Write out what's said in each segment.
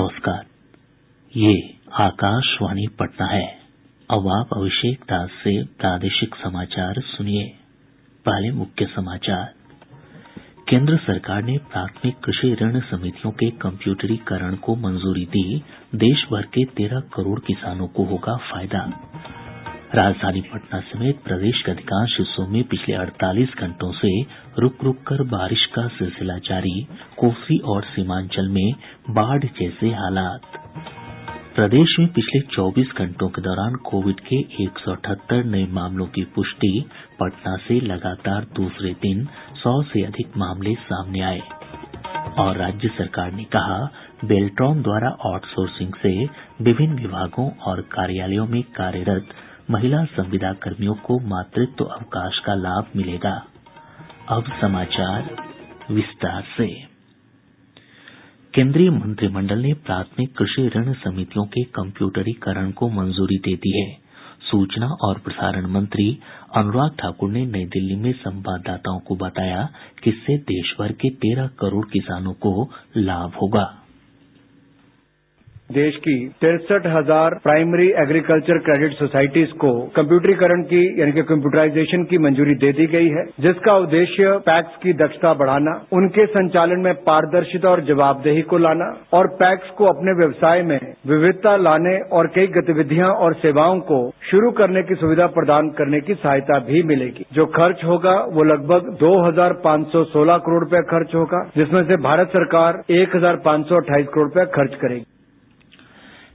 नमस्कार, ये आकाशवाणी पटना है। अब आप अभिषेक दास से प्रादेशिक समाचार सुनिए। पहले मुख्य समाचार। केंद्र सरकार ने प्राथमिक कृषि ऋण समितियों के कम्प्यूटरीकरण को मंजूरी दी। देश भर के 13 करोड़ किसानों को होगा फायदा। राजधानी पटना समेत प्रदेश के अधिकांश हिस्सों में पिछले 48 घंटों से रुक रुक कर बारिश का सिलसिला जारी। कोसी और सीमांचल में बाढ़ जैसे हालात। प्रदेश में पिछले 24 घंटों के दौरान कोविड के 178 नये मामलों की पुष्टि। पटना से लगातार दूसरे दिन 100 से अधिक मामले सामने आये। और राज्य सरकार ने कहा, बेल्ट्रॉन द्वारा आउटसोर्सिंग से विभिन्न विभागों और कार्यालयों में कार्यरत महिला संविदा कर्मियों को मातृत्व अवकाश का लाभ मिलेगा। अब समाचार विस्तार से। केंद्रीय मंत्रिमंडल ने प्राथमिक कृषि ऋण समितियों के कम्प्यूटरीकरण को मंजूरी दे दी है। सूचना और प्रसारण मंत्री अनुराग ठाकुर ने नई दिल्ली में संवाददाताओं को बताया कि इससे देश भर के 13 करोड़ किसानों को लाभ होगा। देश की 63,000 प्राइमरी एग्रीकल्चर क्रेडिट सोसाइटीज को कम्प्यूटरीकरण की यानी कि कम्प्यूटराइजेशन की मंजूरी दे दी गई है, जिसका उद्देश्य पैक्स की दक्षता बढ़ाना, उनके संचालन में पारदर्शिता और जवाबदेही को लाना और पैक्स को अपने व्यवसाय में विविधता लाने और कई गतिविधियां और सेवाओं को शुरू करने की सुविधा प्रदान करने की सहायता भी मिलेगी। जो खर्च होगा वो लगभग 2,516 करोड़ रुपए खर्च होगा, जिसमें से भारत सरकार 1,528 करोड़ रुपए खर्च करेगी।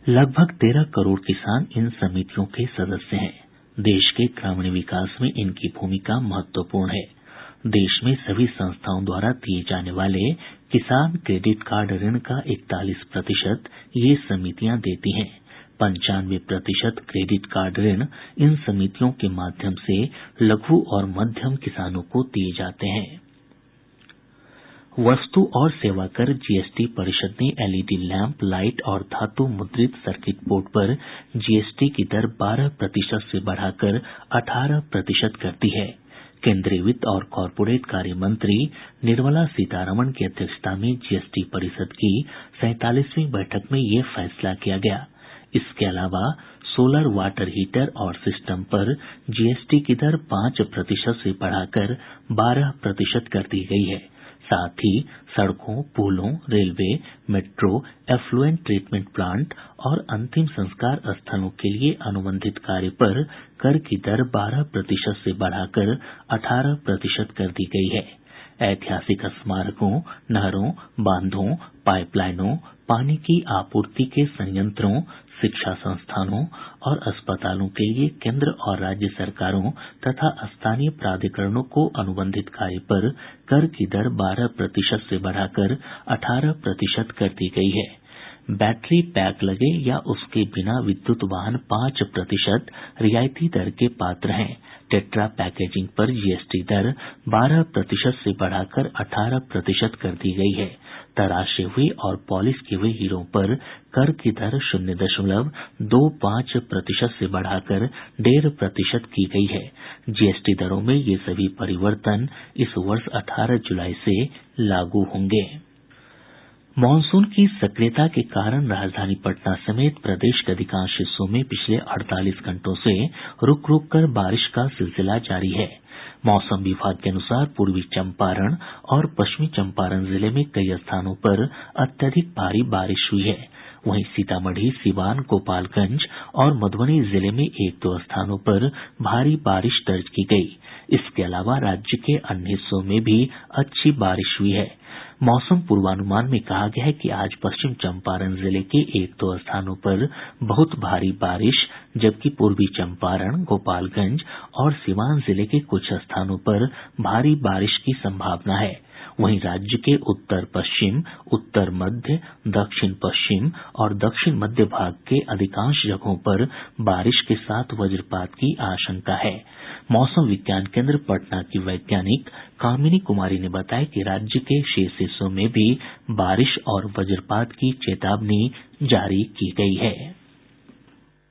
लगभग 13 करोड़ किसान इन समितियों के सदस्य हैं। देश के ग्रामीण विकास में इनकी भूमिका महत्वपूर्ण है। देश में सभी संस्थाओं द्वारा दिए जाने वाले किसान क्रेडिट कार्ड ऋण का 41% ये समितियां देती हैं। 95% क्रेडिट कार्ड ऋण इन समितियों के माध्यम से लघु और मध्यम किसानों को दिए जाते हैं। वस्तु और सेवा कर जीएसटी परिषद ने एलईडी लैंप, लाइट और धातु मुद्रित सर्किट बोर्ड पर जीएसटी की दर 12% से बढ़ाकर 18% कर दी है। केंद्रीय वित्त और कॉरपोरेट कार्य मंत्री निर्मला सीतारमण की अध्यक्षता में जीएसटी परिषद की 47वीं बैठक में ये फैसला किया गया। इसके अलावा सोलर वाटर हीटर और सिस्टम पर जीएसटी की दर 5% से बढ़ाकर 12% कर दी गई है। साथ ही सड़कों, पुलों, railway, metro, effluent treatment plant और अंतिम संस्कार स्थलों के लिए अनुबंधित कार्य पर कर की दर 12% से बढ़ाकर 18% कर दी गई है। ऐतिहासिक स्मारकों, नहरों, बांधों, पाइपलाइनों, पानी की आपूर्ति के संयंत्रों, शिक्षा संस्थानों और अस्पतालों के लिए केंद्र और राज्य सरकारों तथा स्थानीय प्राधिकरणों को अनुबंधित कार्य पर कर की दर 12% से बढ़ाकर 18% कर दी गई है। बैटरी पैक लगे या उसके बिना विद्युत वाहन 5% रियायती दर के पात्र हैं। टेट्रा पैकेजिंग पर जीएसटी दर 12% से बढ़ाकर 18% कर दी गई है। तराशे हुए और पॉलिश किए हुए हीरों पर कर की दर 0.25% से बढ़ाकर 1.5% की गई है। जीएसटी दरों में ये सभी परिवर्तन इस वर्ष 18 जुलाई से लागू होंगे। मॉनसून की सक्रियता के कारण राजधानी पटना समेत प्रदेश के अधिकांश हिस्सों में पिछले 48 घंटों से रुक रुक कर बारिश का सिलसिला जारी है। मौसम विभाग के अनुसार पूर्वी चंपारण और पश्चिमी चंपारण जिले में कई स्थानों पर अत्यधिक भारी बारिश हुई है। वहीं सीतामढ़ी, सीवान, गोपालगंज और मधुबनी जिले में 1-2 स्थानों पर भारी बारिश दर्ज की गई। इसके अलावा राज्य के अन्य हिस्सों में भी अच्छी बारिश हुई है। मौसम पूर्वानुमान में कहा गया है कि आज पश्चिम चंपारण जिले के 1-2 स्थानों पर बहुत भारी बारिश, जबकि पूर्वी चंपारण, गोपालगंज और सीवान जिले के कुछ स्थानों पर भारी बारिश की संभावना है। वहीं राज्य के उत्तर पश्चिम, उत्तर मध्य, दक्षिण पश्चिम और दक्षिण मध्य भाग के अधिकांश जगहों पर बारिश के साथ वज्रपात की आशंका है। मौसम विज्ञान केंद्र पटना की वैज्ञानिक कामिनी कुमारी ने बताया कि राज्य के शेष हिस्सों में भी बारिश और वज्रपात की चेतावनी जारी की गई है।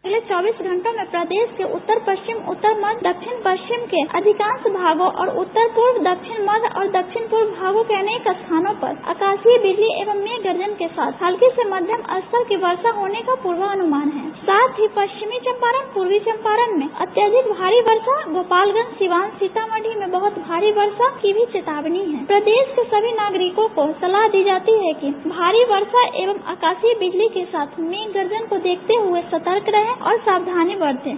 अगले 24 घंटों में प्रदेश के उत्तर पश्चिम, उत्तर मध्य, दक्षिण पश्चिम के अधिकांश भागों और उत्तर पूर्व, दक्षिण मध्य और दक्षिण पूर्व भागों के अनेक स्थानों पर आकाशीय बिजली एवं मेघ गर्जन के साथ हल्की से मध्यम स्तर की वर्षा होने का पूर्वानुमान है। साथ ही पश्चिमी चंपारण, पूर्वी चंपारण में अत्यधिक भारी वर्षा, गोपालगंज, सिवान, सीतामढ़ी में बहुत भारी वर्षा की भी चेतावनी है। प्रदेश के सभी नागरिकों को सलाह दी जाती है कि भारी वर्षा एवं आकाशीय बिजली के साथ मेघ गर्जन को देखते हुए सतर्क रहें और सावधानी बरतें।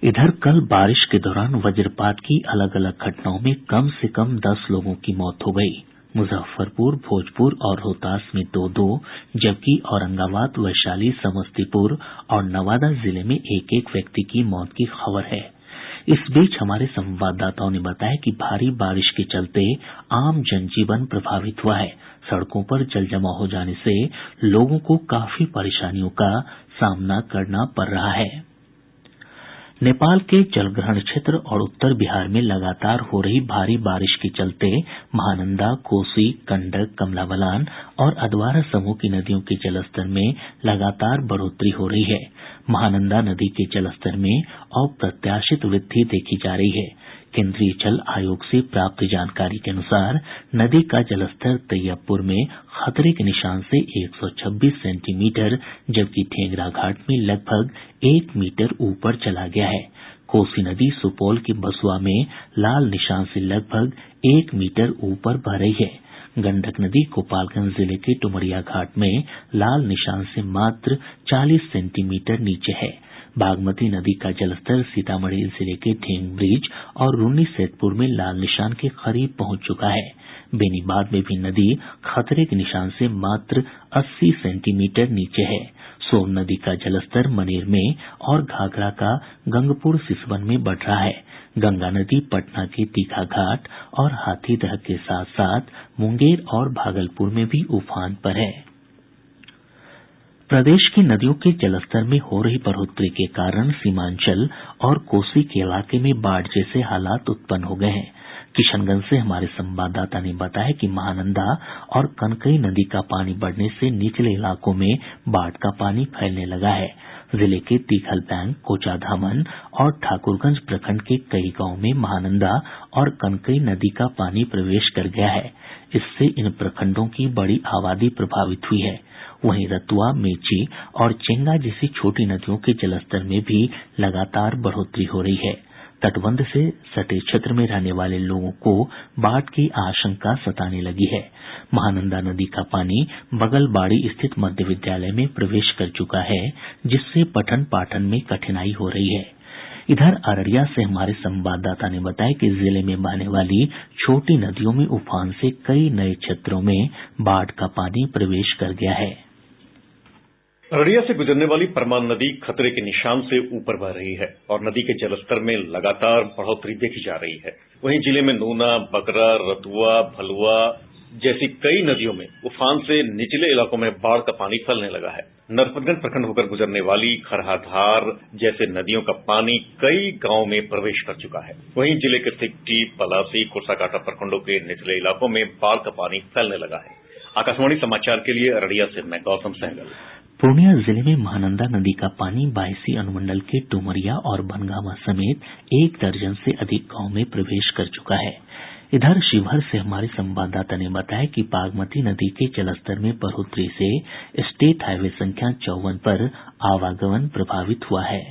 इधर कल बारिश के दौरान वज्रपात की अलग अलग घटनाओं में कम से कम 10 लोगों की मौत हो गयी। मुजफ्फरपुर, भोजपुर और रोहतास में 2-2, जबकि औरंगाबाद, वैशाली, समस्तीपुर और नवादा जिले में 1-1 व्यक्ति की मौत की खबर है। इस बीच हमारे संवाददाताओं ने बताया कि भारी बारिश के चलते आम जनजीवन प्रभावित हुआ है। सड़कों पर जल जमाव हो जाने से लोगों को काफी परेशानियों का सामना करना पड़ रहा है। नेपाल के जलग्रहण क्षेत्र और उत्तर बिहार में लगातार हो रही भारी बारिश के चलते महानंदा, कोसी, गंडक, कमला बलान और अधवारा समूह की नदियों के जलस्तर में लगातार बढ़ोतरी हो रही है। महानंदा नदी के जलस्तर में अप्रत्याशित वृद्धि देखी जा रही है। केंद्रीय जल आयोग से प्राप्त जानकारी के अनुसार नदी का जलस्तर तैयबपुर में खतरे के निशान से 126 सेंटीमीटर, जबकि ढेंगरा घाट में लगभग 1 मीटर ऊपर चला गया है। कोसी नदी सुपौल के बसुआ में लाल निशान से लगभग 1 मीटर ऊपर बह रही है। गंडक नदी गोपालगंज जिले के डुमरिया घाट में लाल निशान से मात्र 40 सेंटीमीटर नीचे है। बागमती नदी का जलस्तर सीतामढ़ी जिले के ढेंग ब्रिज और रून्नीसैदपुर में लाल निशान के करीब पहुंच चुका है। बेनीबाद में भी नदी खतरे के निशान से मात्र 80 सेंटीमीटर नीचे है। सोन नदी का जलस्तर मनेर में और घाघरा का गंगपुर सिसवन में बढ़ रहा है। गंगा नदी पटना के दीघा घाट और हाथीदह के साथ साथ मुंगेर और भागलपुर में भी उफान पर है। प्रदेश की नदियों के जलस्तर में हो रही बढ़ोतरी के कारण सीमांचल और कोसी के इलाके में बाढ़ जैसे हालात उत्पन्न हो गए हैं। किशनगंज से हमारे संवाददाता ने बताया कि महानंदा और कनकई नदी का पानी बढ़ने से निचले इलाकों में बाढ़ का पानी फैलने लगा है। जिले के तीखल बैंक, कोचाधामन और ठाकुरगंज प्रखंड के कई गांवों में महानंदा और कनकई नदी का पानी प्रवेश कर गया है। इससे इन प्रखंडों की बड़ी आबादी प्रभावित हुई है। वहीं रतुआ, मेची और चेंगा जैसी छोटी नदियों के जलस्तर में भी लगातार बढ़ोतरी हो रही है। तटबंध से सटे क्षेत्र में रहने वाले लोगों को बाढ़ की आशंका सताने लगी है। महानंदा नदी का पानी बगलबाड़ी स्थित मध्य विद्यालय में प्रवेश कर चुका है, जिससे पठन पाठन में कठिनाई हो रही है। इधर अररिया से हमारे संवाददाता ने बताया कि जिले में बहने वाली छोटी नदियों में उफान से कई नए क्षेत्रों में बाढ़ का पानी प्रवेश कर गया है। अररिया से गुजरने वाली परमान नदी खतरे के निशान से ऊपर बह रही है और नदी के जलस्तर में लगातार बढ़ोतरी देखी जा रही है। वहीं जिले में नूना, बकरा, रतुआ, भलुआ जैसी कई नदियों में उफान से निचले इलाकों में बाढ़ का पानी फैलने लगा है। नरपतगंज प्रखंड होकर गुजरने वाली खरहाधार जैसे नदियों का पानी कई गांवों में प्रवेश कर चुका है। वहीं जिले के सिकटी, पलासी, कुर्साकांटा प्रखंडों के निचले इलाकों में बाढ़ का पानी फैलने लगा है। आकाशवाणी समाचार के लिए अररिया से मैं गौतम सहगल। पूर्णिया जिले में महानंदा नदी का पानी बायसी अनुमंडल के डुमरिया और बनगामा समेत 1 दर्जन से अधिक गांव में प्रवेश कर चुका है। इधर शिवहर से हमारे संवाददाता ने बताया कि बागमती नदी के जलस्तर में बढ़ोतरी से स्टेट हाईवे संख्या 54 पर आवागमन प्रभावित हुआ है।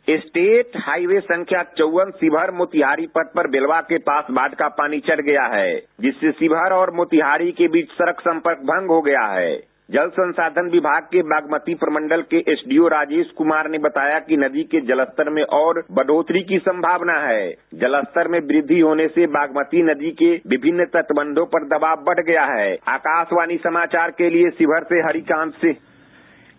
स्टेट हाईवे संख्या 54 शिवहर मोतिहारी पथ पर बेलवा के पास बाढ़ का पानी चढ़ गया है, जिससे शिवहर और मोतिहारी के बीच सड़क संपर्क भंग हो गया है। जल संसाधन विभाग के बागमती प्रमंडल के एसडीओ राजेश कुमार ने बताया कि नदी के जलस्तर में और बढ़ोतरी की संभावना है। जलस्तर में वृद्धि होने से बागमती नदी के विभिन्न तटबंधों पर दबाव बढ़ गया है। आकाशवाणी समाचार के लिए शिवहर से हरिकांत सिंह।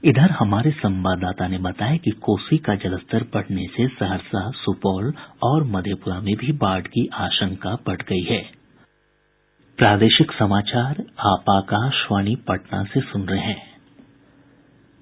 इधर हमारे संवाददाता ने बताया कि कोसी का जलस्तर बढ़ने से सहरसा, सुपौल और मधेपुरा में भी बाढ़ की आशंका बढ़ गई है। प्रादेशिक समाचार आप आकाशवाणी पटना से सुन रहे हैं।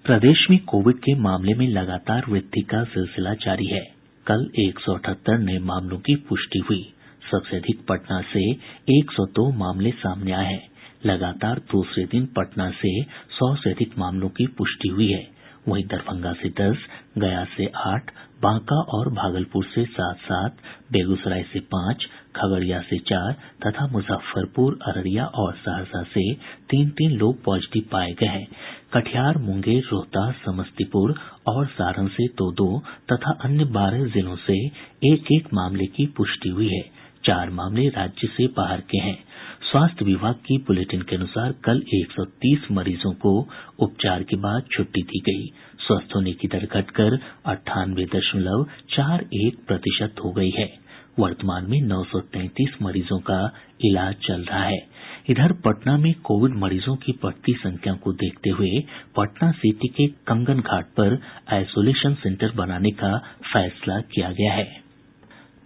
प्रदेश में कोविड के मामले में लगातार वृद्धि का सिलसिला जारी है। कल 178 नए मामलों की पुष्टि हुई। सबसे अधिक पटना से 102 मामले सामने आए हैं। लगातार दूसरे दिन पटना से 100 से अधिक मामलों की पुष्टि हुई है। वहीं दरभंगा से 10, गया से 8, बांका और भागलपुर से 7-7, बेगूसराय से 5, खगड़िया से 4 तथा मुजफ्फरपुर, अररिया और सहरसा से 3-3 लोग पॉजिटिव पाए गए हैं। कटिहार, मुंगेर, रोहतास, समस्तीपुर और सारण से 2-2 तथा अन्य 12 जिलों से 1-1 मामले की पुष्टि हुई है। 4 मामले राज्य से बाहर के हैं। स्वास्थ्य विभाग की बुलेटिन के अनुसार कल 130 मरीजों को उपचार के बाद छुट्टी दी गई। स्वस्थ होने की दर घटकर 98.41% हो गई है। वर्तमान में 933 मरीजों का इलाज चल रहा है। इधर पटना में कोविड मरीजों की बढ़ती संख्या को देखते हुए पटना सिटी के कंगन घाट पर आइसोलेशन सेंटर बनाने का फैसला किया गया है।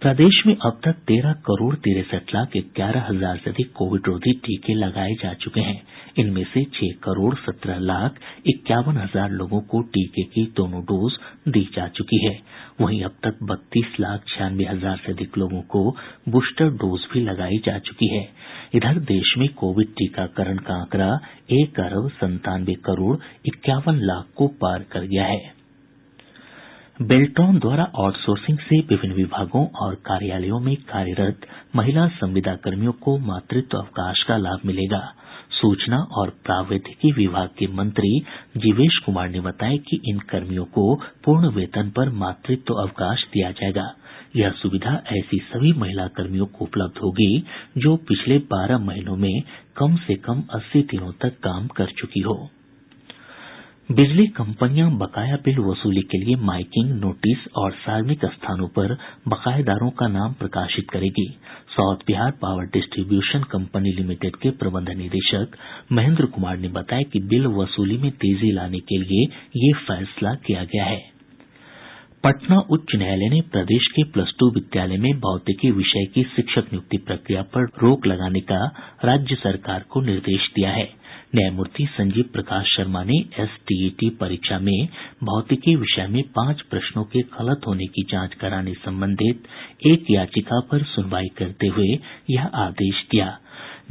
प्रदेश में अब तक 13,63,11,000 से अधिक कोविड रोधी टीके लगाए जा चुके हैं। इनमें से 6,17,51,000 लोगों को टीके की दोनों डोज दी जा चुकी है। वहीं अब तक 32,96,000 से अधिक लोगों को बूस्टर डोज भी लगाई जा चुकी है। इधर देश में कोविड टीकाकरण का आंकड़ा 1,97,51,00,000 को पार कर गया है। बेल्ट्रॉन द्वारा आउटसोर्सिंग से विभिन्न विभागों और कार्यालयों में कार्यरत महिला संविदा कर्मियों को मातृत्व अवकाश का लाभ मिलेगा। सूचना और प्रावैधिकी विभाग के मंत्री जीवेश कुमार ने बताया कि इन कर्मियों को पूर्ण वेतन पर मातृत्व अवकाश दिया जाएगा। यह सुविधा ऐसी सभी महिला कर्मियों को उपलब्ध होगी जो पिछले 12 महीनों में कम से कम 80 दिनों तक काम कर चुकी हो। बिजली कंपनियां बकाया बिल वसूली के लिए माइकिंग नोटिस और सार्वजनिक स्थानों पर बकायेदारों का नाम प्रकाशित करेगी। South Bihar power distribution company limited के प्रबंध निदेशक महेंद्र कुमार ने बताया कि बिल वसूली में तेजी लाने के लिए ये फैसला किया गया है। पटना उच्च न्यायालय ने प्रदेश के +2 विद्यालय में भौतिकी विषय की शिक्षक नियुक्ति प्रक्रिया पर रोक लगाने का राज्य सरकार को निर्देश दिया है। न्यायमूर्ति संजीव प्रकाश शर्मा ने STET परीक्षा में भौतिकी विषय में 5 प्रश्नों के गलत होने की जांच कराने संबंधित एक याचिका पर सुनवाई करते हुए यह आदेश दिया।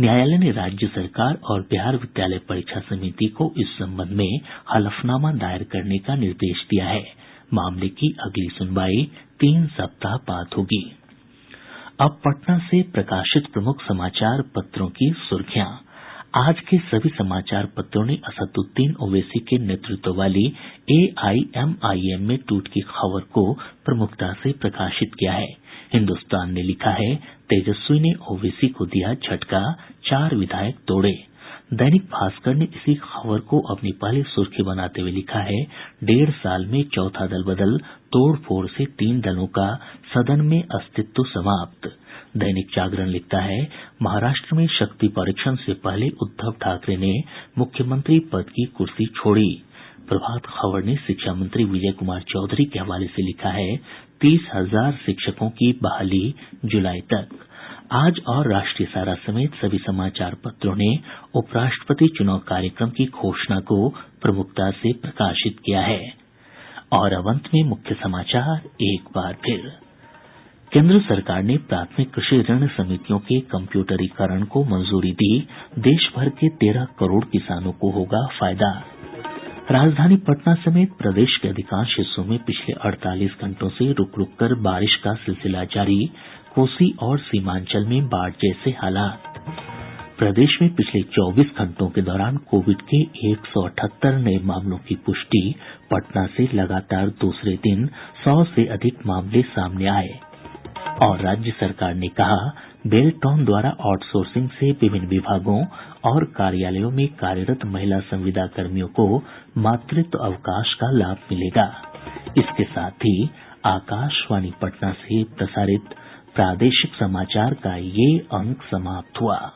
न्यायालय ने राज्य सरकार और बिहार विद्यालय परीक्षा समिति को इस संबंध में हलफनामा दायर करने का निर्देश दिया है। मामले की अगली सुनवाई 3 सप्ताह बाद होगी। अब पटना से प्रकाशित प्रमुख समाचार पत्रों की सुर्खियां। आज के सभी समाचार पत्रों ने असदुद्दीन ओवैसी के नेतृत्व वाली AIMIM में टूट की खबर को प्रमुखता से प्रकाशित किया है। हिन्दुस्तान ने लिखा है, तेजस्वी ने ओवैसी को दिया झटका, 4 विधायक तोड़े। दैनिक भास्कर ने इसी खबर को अपनी पहली सुर्खी बनाते हुए लिखा है, 1.5 साल में चौथा दल बदल, तोड़-फोड़ से 3 दलों का सदन में अस्तित्व समाप्त। दैनिक जागरण लिखता है, महाराष्ट्र में शक्ति परीक्षण से पहले उद्धव ठाकरे ने मुख्यमंत्री पद की कुर्सी छोड़ी। प्रभात खबर ने शिक्षा मंत्री विजय कुमार चौधरी के हवाले से लिखा है, 30,000 शिक्षकों की बहाली जुलाई तक। आज और राष्ट्रीय सहारा समेत सभी समाचार पत्रों ने उपराष्ट्रपति चुनाव कार्यक्रम की घोषणा को प्रमुखता से प्रकाशित किया है। और अब अंत में मुख्य समाचार एक बार फिर। केंद्र सरकार ने प्राथमिक कृषि ऋण समितियों के कम्प्यूटरीकरण को मंजूरी दी। देश भर के 13 करोड़ किसानों को होगा फायदा। राजधानी पटना समेत प्रदेश के अधिकांश हिस्सों में पिछले 48 घंटों से रुक रुक कर बारिश का सिलसिला जारी। कोसी और सीमांचल में बाढ़ जैसे हालात। प्रदेश में पिछले 24 घंटों के दौरान कोविड के 178 नए मामलों की पुष्टि। पटना से लगातार दूसरे दिन 100 से अधिक मामले सामने आए। और राज्य सरकार ने कहा, बेल्ट्रॉन द्वारा आउटसोर्सिंग से विभिन्न विभागों और कार्यालयों में कार्यरत महिला संविदा कर्मियों को मातृत्व अवकाश का लाभ मिलेगा। इसके साथ ही आकाशवाणी पटना से प्रसारित प्रादेशिक समाचार का ये अंक समाप्त हुआ।